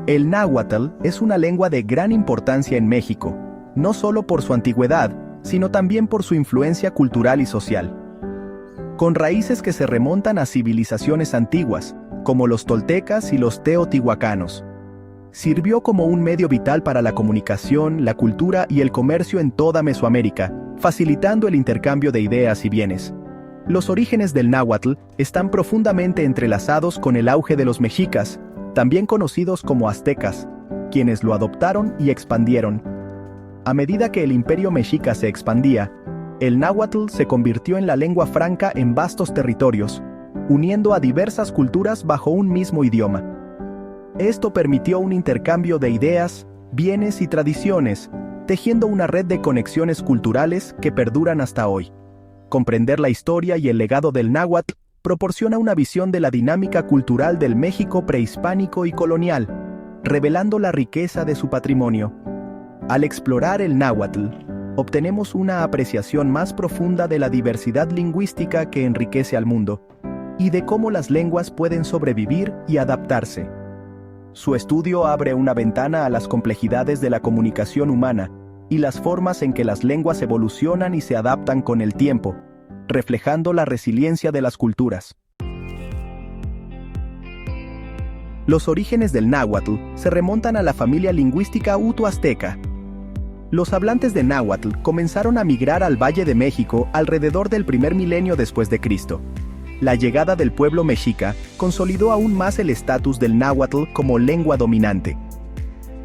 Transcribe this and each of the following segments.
El náhuatl es una lengua de gran importancia en México, no solo por su antigüedad, sino también por su influencia cultural y social. Con raíces que se remontan a civilizaciones antiguas, como los toltecas y los teotihuacanos. Sirvió como un medio vital para la comunicación, la cultura y el comercio en toda Mesoamérica, facilitando el intercambio de ideas y bienes. Los orígenes del náhuatl están profundamente entrelazados con el auge de los mexicas, también conocidos como aztecas, quienes lo adoptaron y expandieron. A medida que el imperio mexica se expandía, el náhuatl se convirtió en la lengua franca en vastos territorios, uniendo a diversas culturas bajo un mismo idioma. Esto permitió un intercambio de ideas, bienes y tradiciones, tejiendo una red de conexiones culturales que perduran hasta hoy. Comprender la historia y el legado del náhuatl proporciona una visión de la dinámica cultural del México prehispánico y colonial, revelando la riqueza de su patrimonio. Al explorar el náhuatl, obtenemos una apreciación más profunda de la diversidad lingüística que enriquece al mundo, y de cómo las lenguas pueden sobrevivir y adaptarse. Su estudio abre una ventana a las complejidades de la comunicación humana y las formas en que las lenguas evolucionan y se adaptan con el tiempo, reflejando la resiliencia de las culturas. Los orígenes del náhuatl se remontan a la familia lingüística uto-azteca. Los hablantes de náhuatl comenzaron a migrar al Valle de México alrededor del primer milenio después de Cristo. La llegada del pueblo mexica consolidó aún más el estatus del náhuatl como lengua dominante.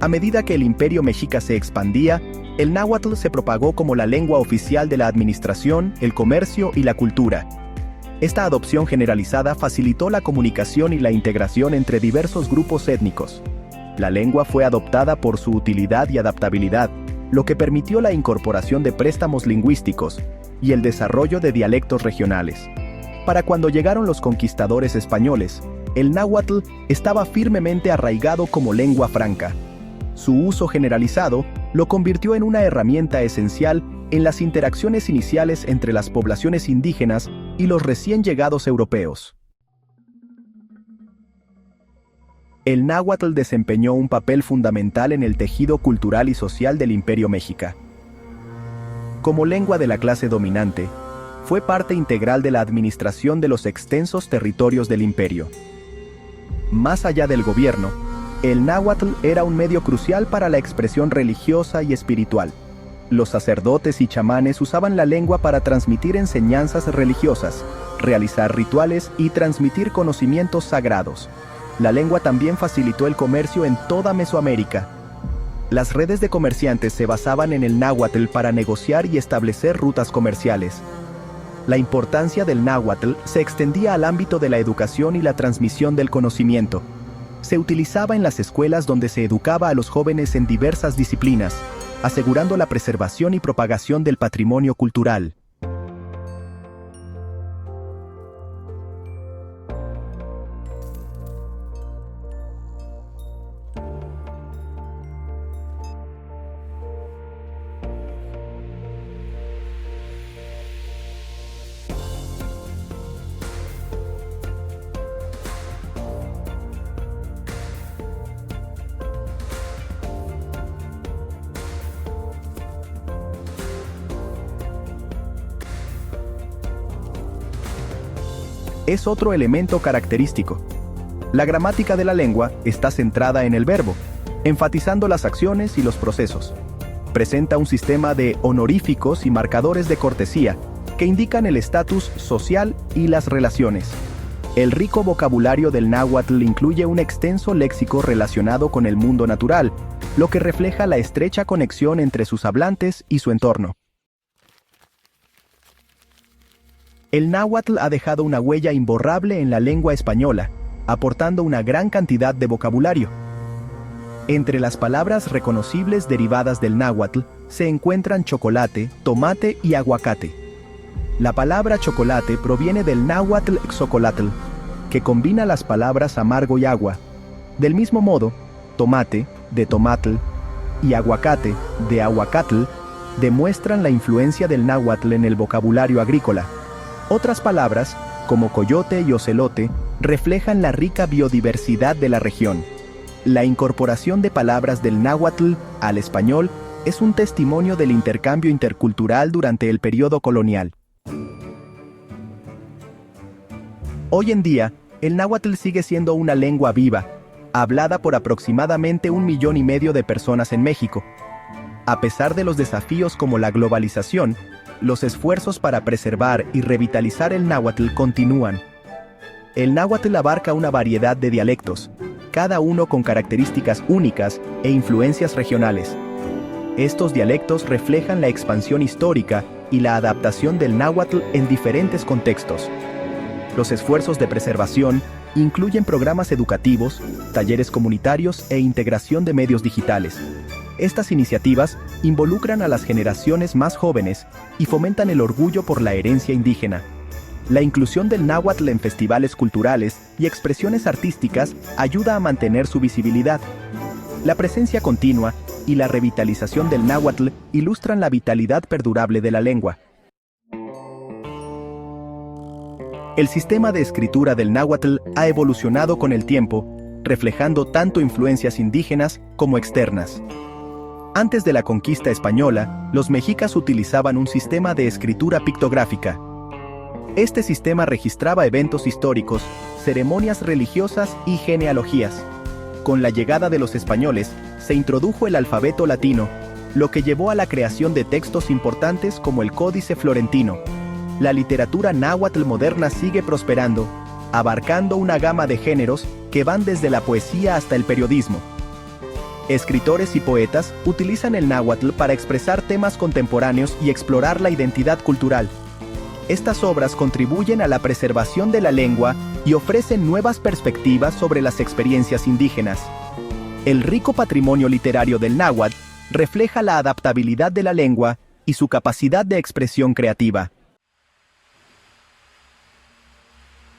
A medida que el imperio mexica se expandía, el náhuatl se propagó como la lengua oficial de la administración, el comercio y la cultura. Esta adopción generalizada facilitó la comunicación y la integración entre diversos grupos étnicos. La lengua fue adoptada por su utilidad y adaptabilidad, lo que permitió la incorporación de préstamos lingüísticos y el desarrollo de dialectos regionales. Para cuando llegaron los conquistadores españoles, el náhuatl estaba firmemente arraigado como lengua franca. Su uso generalizado lo convirtió en una herramienta esencial en las interacciones iniciales entre las poblaciones indígenas y los recién llegados europeos. El náhuatl desempeñó un papel fundamental en el tejido cultural y social del Imperio Mexica. Como lengua de la clase dominante, fue parte integral de la administración de los extensos territorios del imperio. Más allá del gobierno, el náhuatl era un medio crucial para la expresión religiosa y espiritual. Los sacerdotes y chamanes usaban la lengua para transmitir enseñanzas religiosas, realizar rituales y transmitir conocimientos sagrados. La lengua también facilitó el comercio en toda Mesoamérica. Las redes de comerciantes se basaban en el náhuatl para negociar y establecer rutas comerciales. La importancia del náhuatl se extendía al ámbito de la educación y la transmisión del conocimiento. Se utilizaba en las escuelas donde se educaba a los jóvenes en diversas disciplinas, asegurando la preservación y propagación del patrimonio cultural. Es otro elemento característico. La gramática de la lengua está centrada en el verbo, enfatizando las acciones y los procesos. Presenta un sistema de honoríficos y marcadores de cortesía que indican el estatus social y las relaciones. El rico vocabulario del náhuatl incluye un extenso léxico relacionado con el mundo natural, lo que refleja la estrecha conexión entre sus hablantes y su entorno. El náhuatl ha dejado una huella imborrable en la lengua española, aportando una gran cantidad de vocabulario. Entre las palabras reconocibles derivadas del náhuatl se encuentran chocolate, tomate y aguacate. La palabra chocolate proviene del náhuatl xocolatl, que combina las palabras amargo y agua. Del mismo modo, tomate, de tomatl, y aguacate, de aguacatl, demuestran la influencia del náhuatl en el vocabulario agrícola. Otras palabras, como coyote y ocelote, reflejan la rica biodiversidad de la región. La incorporación de palabras del náhuatl al español es un testimonio del intercambio intercultural durante el periodo colonial. Hoy en día, el náhuatl sigue siendo una lengua viva, hablada por aproximadamente 1,5 millones de personas en México. A pesar de los desafíos como la globalización, los esfuerzos para preservar y revitalizar el náhuatl continúan. El náhuatl abarca una variedad de dialectos, cada uno con características únicas e influencias regionales. Estos dialectos reflejan la expansión histórica y la adaptación del náhuatl en diferentes contextos. Los esfuerzos de preservación incluyen programas educativos, talleres comunitarios e integración de medios digitales. Estas iniciativas involucran a las generaciones más jóvenes y fomentan el orgullo por la herencia indígena. La inclusión del náhuatl en festivales culturales y expresiones artísticas ayuda a mantener su visibilidad. La presencia continua y la revitalización del náhuatl ilustran la vitalidad perdurable de la lengua. El sistema de escritura del náhuatl ha evolucionado con el tiempo, reflejando tanto influencias indígenas como externas. Antes de la conquista española, los mexicas utilizaban un sistema de escritura pictográfica. Este sistema registraba eventos históricos, ceremonias religiosas y genealogías. Con la llegada de los españoles, se introdujo el alfabeto latino, lo que llevó a la creación de textos importantes como el Códice Florentino. La literatura náhuatl moderna sigue prosperando, abarcando una gama de géneros que van desde la poesía hasta el periodismo. Escritores y poetas utilizan el náhuatl para expresar temas contemporáneos y explorar la identidad cultural. Estas obras contribuyen a la preservación de la lengua y ofrecen nuevas perspectivas sobre las experiencias indígenas. El rico patrimonio literario del náhuatl refleja la adaptabilidad de la lengua y su capacidad de expresión creativa.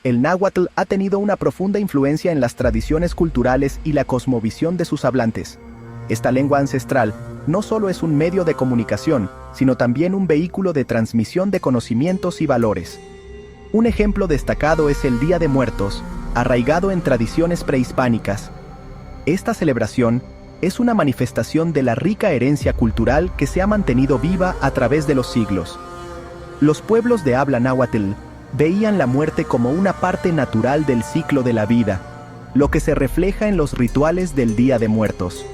El náhuatl ha tenido una profunda influencia en las tradiciones culturales y la cosmovisión de sus hablantes. Esta lengua ancestral no solo es un medio de comunicación, sino también un vehículo de transmisión de conocimientos y valores. Un ejemplo destacado es el Día de Muertos, arraigado en tradiciones prehispánicas. Esta celebración es una manifestación de la rica herencia cultural que se ha mantenido viva a través de los siglos. Los pueblos de habla náhuatl veían la muerte como una parte natural del ciclo de la vida, lo que se refleja en los rituales del Día de Muertos.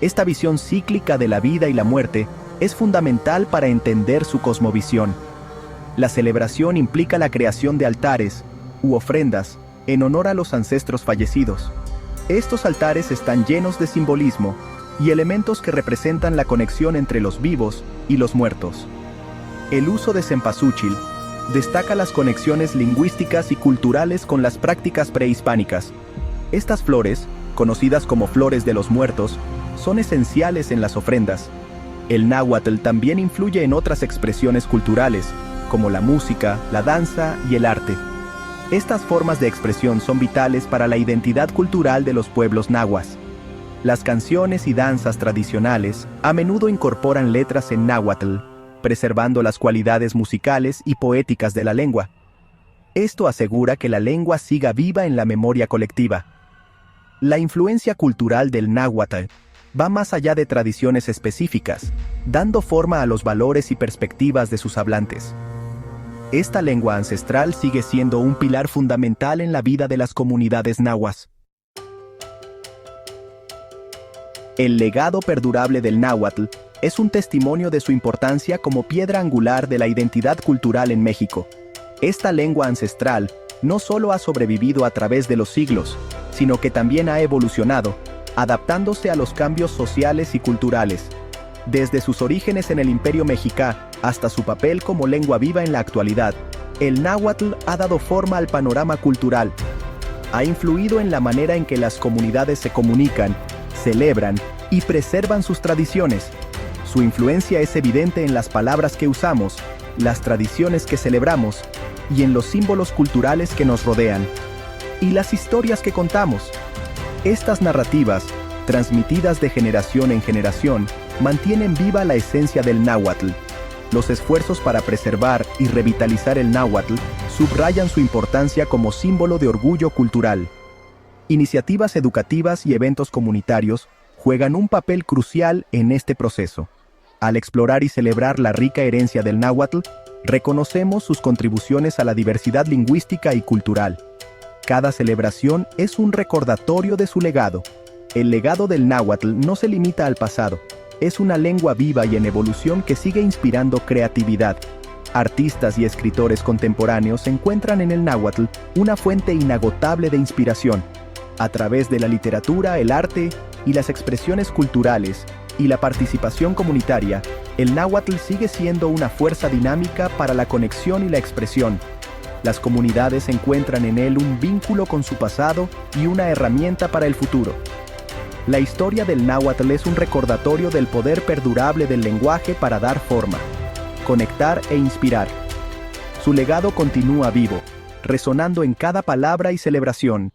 Esta visión cíclica de la vida y la muerte es fundamental para entender su cosmovisión. La celebración implica la creación de altares u ofrendas en honor a los ancestros fallecidos. Estos altares están llenos de simbolismo y elementos que representan la conexión entre los vivos y los muertos. El uso de cempasúchil destaca las conexiones lingüísticas y culturales con las prácticas prehispánicas. Estas flores, conocidas como flores de los muertos, son esenciales en las ofrendas. El náhuatl también influye en otras expresiones culturales, como la música, la danza y el arte. Estas formas de expresión son vitales para la identidad cultural de los pueblos nahuas. Las canciones y danzas tradicionales a menudo incorporan letras en náhuatl, preservando las cualidades musicales y poéticas de la lengua. Esto asegura que la lengua siga viva en la memoria colectiva. La influencia cultural del náhuatl va más allá de tradiciones específicas, dando forma a los valores y perspectivas de sus hablantes. Esta lengua ancestral sigue siendo un pilar fundamental en la vida de las comunidades nahuas. El legado perdurable del náhuatl es un testimonio de su importancia como piedra angular de la identidad cultural en México. Esta lengua ancestral no solo ha sobrevivido a través de los siglos, sino que también ha evolucionado, adaptándose a los cambios sociales y culturales. Desde sus orígenes en el Imperio Mexica hasta su papel como lengua viva en la actualidad, el náhuatl ha dado forma al panorama cultural. Ha influido en la manera en que las comunidades se comunican, celebran y preservan sus tradiciones. Su influencia es evidente en las palabras que usamos, las tradiciones que celebramos y en los símbolos culturales que nos rodean. Y las historias que contamos. Estas narrativas, transmitidas de generación en generación, mantienen viva la esencia del náhuatl. Los esfuerzos para preservar y revitalizar el náhuatl subrayan su importancia como símbolo de orgullo cultural. Iniciativas educativas y eventos comunitarios juegan un papel crucial en este proceso. Al explorar y celebrar la rica herencia del náhuatl, reconocemos sus contribuciones a la diversidad lingüística y cultural. Cada celebración es un recordatorio de su legado. El legado del náhuatl no se limita al pasado, es una lengua viva y en evolución que sigue inspirando creatividad. Artistas y escritores contemporáneos encuentran en el náhuatl una fuente inagotable de inspiración. A través de la literatura, el arte y las expresiones culturales y la participación comunitaria, el náhuatl sigue siendo una fuerza dinámica para la conexión y la expresión. Las comunidades encuentran en él un vínculo con su pasado y una herramienta para el futuro. La historia del náhuatl es un recordatorio del poder perdurable del lenguaje para dar forma, conectar e inspirar. Su legado continúa vivo, resonando en cada palabra y celebración,